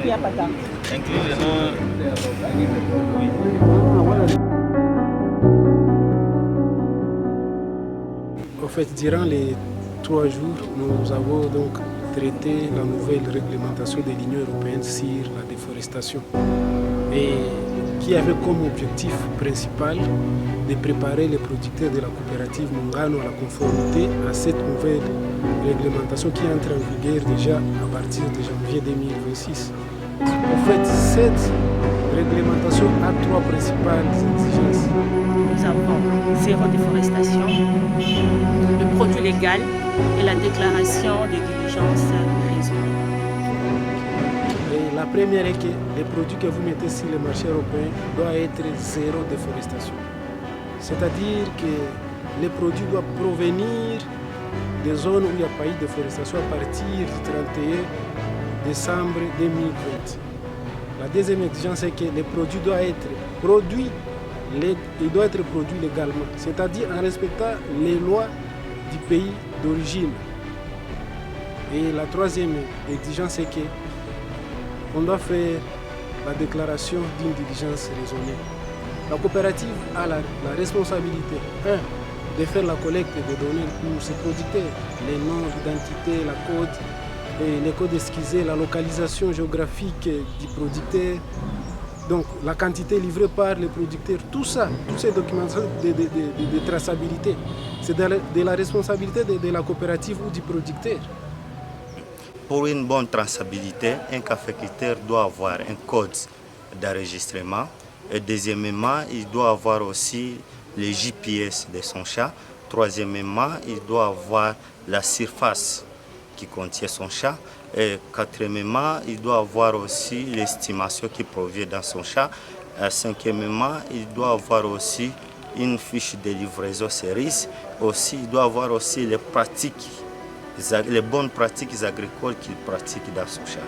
En fait, durant les 3 jours, nous avons donc traité la nouvelle réglementation de l'Union européenne sur la déforestation et qui avait comme objectif principal de préparer les producteurs de la coopérative Mungano à la conformité à cette nouvelle réglementation qui entre en vigueur déjà à partir de janvier 2026. En fait, cette réglementation a 3 principales exigences. Nous avons 0 déforestation, le produit légal et la déclaration de diligence raisonnée. La première est que les produits que vous mettez sur le marché européen doivent être 0 déforestation. C'est-à-dire que les produits doivent provenir des zones où il n'y a pas eu de déforestation à partir du 31 décembre 2020. La deuxième exigence est que les produits doivent être produits légalement, c'est-à-dire en respectant les lois du pays d'origine. Et la troisième exigence est qu'on doit faire la déclaration d'une diligence raisonnée. La coopérative a la responsabilité, de faire la collecte des données pour ses producteurs, les noms, l'identité, les codes esquissés, la localisation géographique du producteur, donc la quantité livrée par les producteurs, tout ça, toutes ces documentations de traçabilité, c'est de la responsabilité de la coopérative ou du producteur. Pour une bonne traçabilité, un caféiculteur doit avoir un code d'enregistrement. Et deuxièmement, il doit avoir aussi les GPS de son chat. Troisièmement, il doit avoir la surface qui contient son chat. Et quatrièmement, il doit avoir aussi l'estimation qui provient dans son chat. Et cinquièmement, il doit avoir aussi une fiche de livraison service. Aussi, il doit avoir aussi les bonnes pratiques agricoles qu'il pratique dans son chat.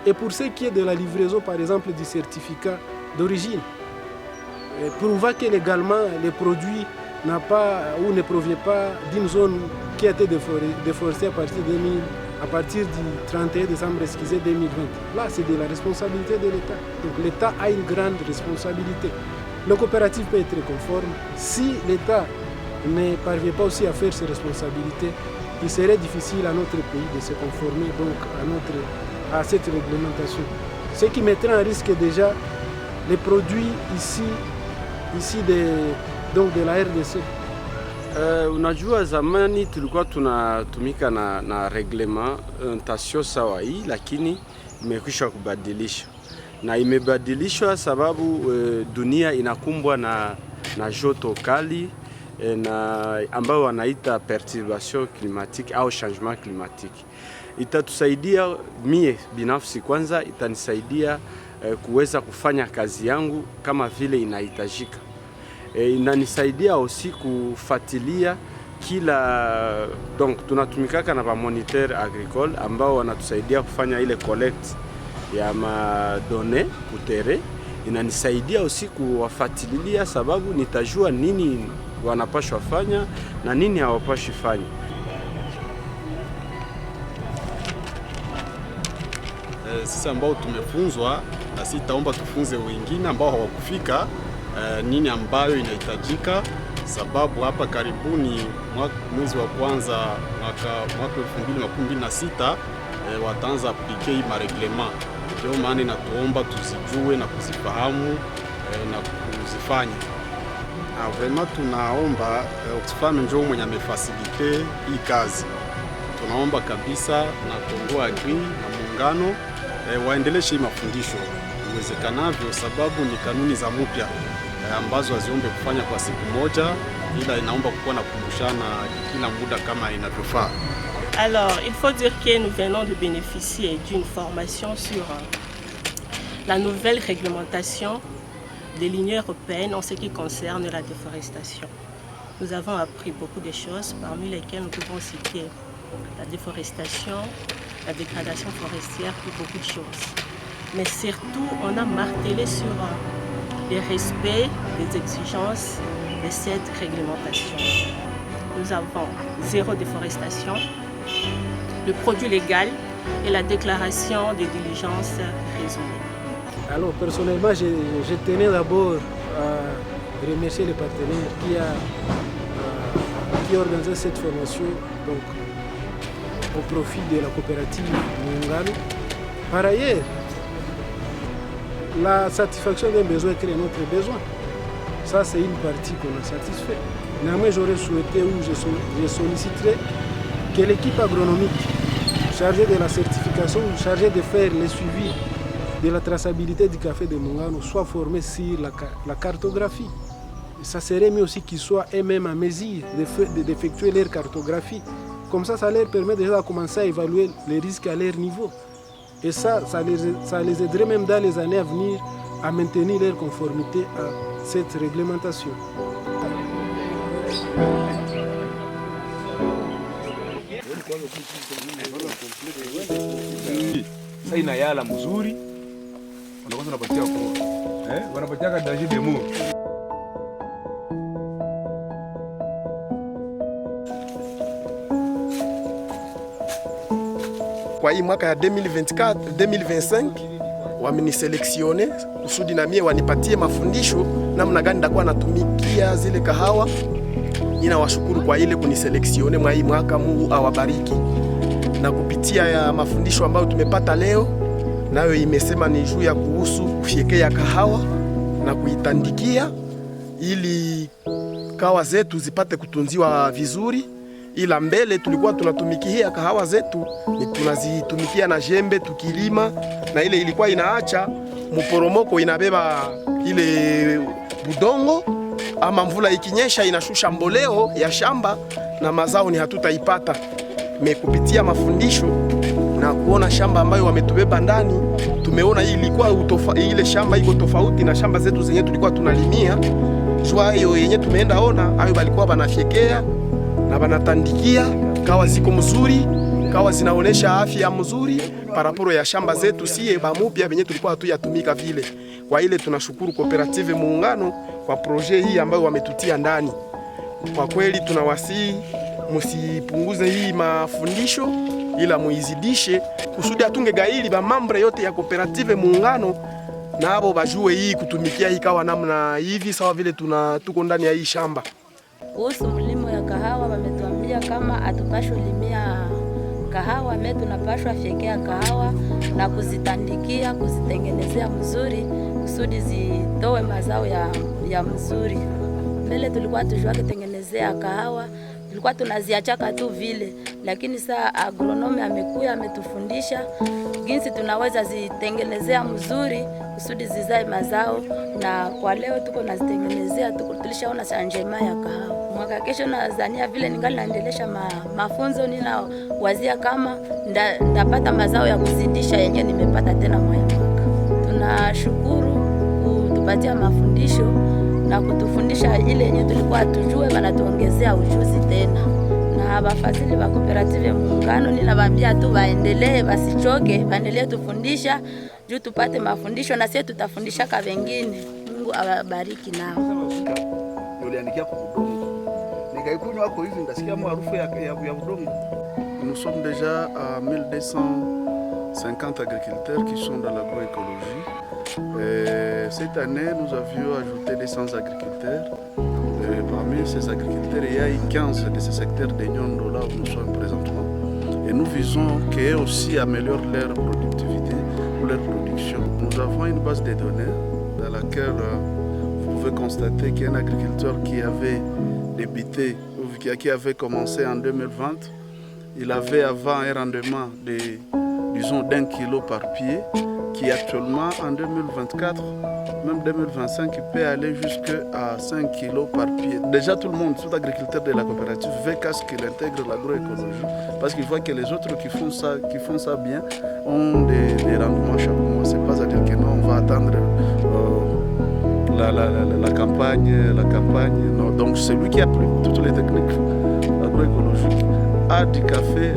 Et pour ce qui est de la livraison, par exemple, du certificat d'origine, prouver que légalement les produits n'a pas ou ne proviennent pas d'une zone qui a été déforestée à partir du 31 décembre 2020. Là, c'est de la responsabilité de l'État. Donc l'État a une grande responsabilité. Le coopérative peut être conforme. Si l'État ne parvient pas aussi à faire ses responsabilités, il serait difficile à notre pays de se conformer donc à cette réglementation. Ce qui mettrait en risque déjà les produits ici de la RDC. Unajua zamani tulikuwa tunatumika na reglementation sawa hii, lakini imekwisha kubadilisha na imebadilishwa sababu dunia inakumbwa na joto kali ambayo wanaita perturbation climatique au changement climatique. Itatusaidia mie binafsi, kwanza itanisaidia kuweza kufanya kazi yangu kama vile inahitajika. Inanisaidia aussi kufuatilia donc tunatumikaka na moniteur agricole ambao wanatusaidia kufanya ile collect ya madone kutere. Inanisaidia aussi kuwafuatilia sababu nitajua nini wanapashwa fanya na nini hawapashi fanya. Sisi ambao tumefunzwa na sisi taomba tufunze wengine ambao hawakufika nini ambayo inahitajika, sababu hapa karibuni mwezi wa kwanza mwaka 2026 wataanza aplike hii mareglement. Ndio maana natuomba tuzijue na kuzifahamu na kuzifanya. Vraiment tunaomba Oxfam ndio mwenye amefasilite hii kazi. Tunaomba kabisa na Kongo Agri na Muungano waendeleshe hii mafundisho iwezekanavyo, sababu ni kanuni za mpya ambazo haziombe kufanya kwa siku moja, ila inaomba kuwa na kumbushana kila muda kama inavyofaa. Alors, il faut dire que nous venons de bénéficier d'une formation sur la nouvelle réglementation de l'Union européenne en ce qui concerne la déforestation. Nous avons appris beaucoup de choses, parmi lesquelles nous pouvons citer la déforestation, la dégradation forestière et beaucoup de choses. Mais surtout, on a martelé sur le respect des exigences de cette réglementation. Nous avons 0 déforestation, le produit légal et la déclaration des diligences raisonnées. Alors personnellement, je tenais d'abord à remercier les partenaires qui ont organisé cette formation donc, au profit de la coopérative Muungano. Par ailleurs, la satisfaction d'un besoin crée notre besoin. Ça, c'est une partie qu'on a satisfait. Néanmoins, j'aurais souhaité ou je solliciterais que l'équipe agronomique chargée de la certification ou chargée de faire le suivi de la traçabilité du café de Muungano soit formée sur la cartographie. Et ça serait mieux aussi qu'ils soient eux-mêmes à mesure d'effectuer leur cartographie. Comme ça leur permet déjà de commencer à évaluer les risques à leur niveau. Et ça les aiderait même dans les années à venir à maintenir leur conformité à cette réglementation. Sasa inayala mzuri unakosa unapatia kwa wanapatia daji demo. Kwa hii mwaka ya 2024 2025 wameniselektione kusudi na mie wanipatie mafundisho namna gani ndakuwa natumikia zile kahawa. Ninawashukuru kwa ile kuniselektione mwa hii mwaka. Mungu awabariki. Na kupitia ya mafundisho ambayo tumepata leo, nayo imesema ni juu ya kuhusu kufyekea kahawa na kuitandikia ili kahawa zetu zipate kutunziwa vizuri. Ila mbele tulikuwa tunatumikia kahawa zetu ni tunazitumikia na jembe tukilima, na ile ilikuwa inaacha mporomoko, inabeba ile budongo, ama mvula ikinyesha inashusha mboleo ya shamba na mazao ni hatutaipata. Kupitia mafundisho na kuona shamba ambayo wametubeba ndani, tumeona hii ilikuwa ile shamba iko tofauti na shamba zetu zenye tulikuwa tunalimia. Jua hiyo yenye tumeenda ona, hayo balikuwa banafyekea na banatandikia, kawa ziko mzuri, kawa zinaonesha afya mzuri paraporo ya shamba zetu sie bamupya benye tulikuwa hatuyatumika vile. Kwa ile tunashukuru Cooperative Muungano kwa projet hii ambayo wametutia ndani. Kwa kweli tunawasihi musipunguze hii mafundisho, ila muizidishe kusudi atunge gaili ba mambre yote ya Cooperative Muungano na abo bajue hii kutumikia hii kawa namna hivi sawa vile tuko ndani ya hii shamba. Kuhusu mlimo ya kahawa wametuambia kama atupashwe limia kahawa, tunapashwa fyekea kahawa na kuzitandikia, kuzitengenezea mzuri kusudi zitoe mazao ya mzuri. Mbele tulikuwa tujua kutengenezea kahawa, tulikuwa tunaziachaka tu vile, lakini saa agronome amekuja ametufundisha jinsi tunaweza zitengenezea mzuri kusudi zizae mazao, na kwa leo tuko nazitengenezea, tulishaona sanjema ya kahawa. Mwaka kesho nazania vile ningali naendelesha mafunzo, nina wazia kama ndapata mazao ya kuzidisha yenye nimepata tena mwaka. Tunashukuru kutupatia mafundisho na kutufundisha ile yenye tulikuwa tujue, wanatuongezea ujuzi tena. Na wafadhili wa Cooperative Muungano ninawaambia tu waendelee, wasichoke, waendelee tufundisha juu tupate mafundisho na sisi tutafundisha kwa wengine. Mungu awabariki nao. Niliandikia kwa udongo. Nikaikunywa hapo hivi ndasikia harufu ya udongo. Nous sommes déjà à 1250 agriculteurs qui sont dans l'agroécologie. Cette année, nous avions ajouté 200 agriculteurs. Parmi ces agriculteurs, il y a 15 de ces secteurs de Nyondo là où nous sommes présentement. Et nous visons qu'eux aussi améliorent leur productivité ou leur production. Nous avons une base de données dans laquelle vous pouvez constater qu'un agriculteur qui avait débuté ou qui avait commencé en 2020, il avait avant un rendement de, disons, d'1 kilo par pied, qui actuellement en 2024, même 2025, il peut aller jusqu'à 5 kilos par pied. Déjà tout le monde, tout agriculteur de la coopérative, veut qu'à ce qu'il intègre l'agroécologie, parce qu'il voit que les autres qui font ça bien ont des rendements chaque mois. C'est pas à dire que non, on va attendre la campagne. Non. Donc celui qui applique toutes les techniques agroécologiques a du café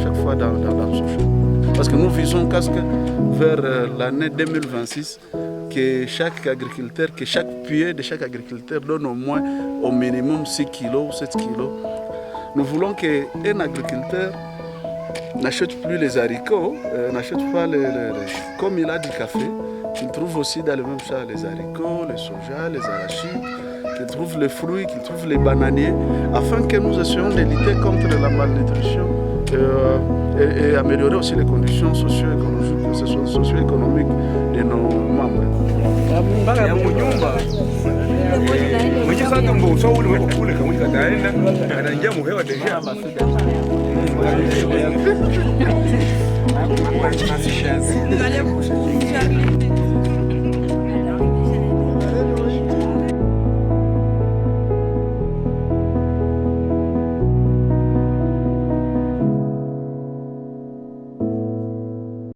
chaque fois dans son champ. Parce que nous visons vers l'année 2026 que chaque agriculteur, que chaque puits de chaque agriculteur donne au minimum 6 kilos ou 7 kilos. Nous voulons qu'un agriculteur n'achètent plus les haricots, n'achètent pas comme il a du café, qu'ils trouvent aussi dans le même champ les haricots, les soja, les arachides, qu'ils trouvent les fruits, qu'ils trouvent les bananiers, afin que nous essayons de lutter contre la malnutrition et améliorer aussi les conditions socio-économiques de nos membres.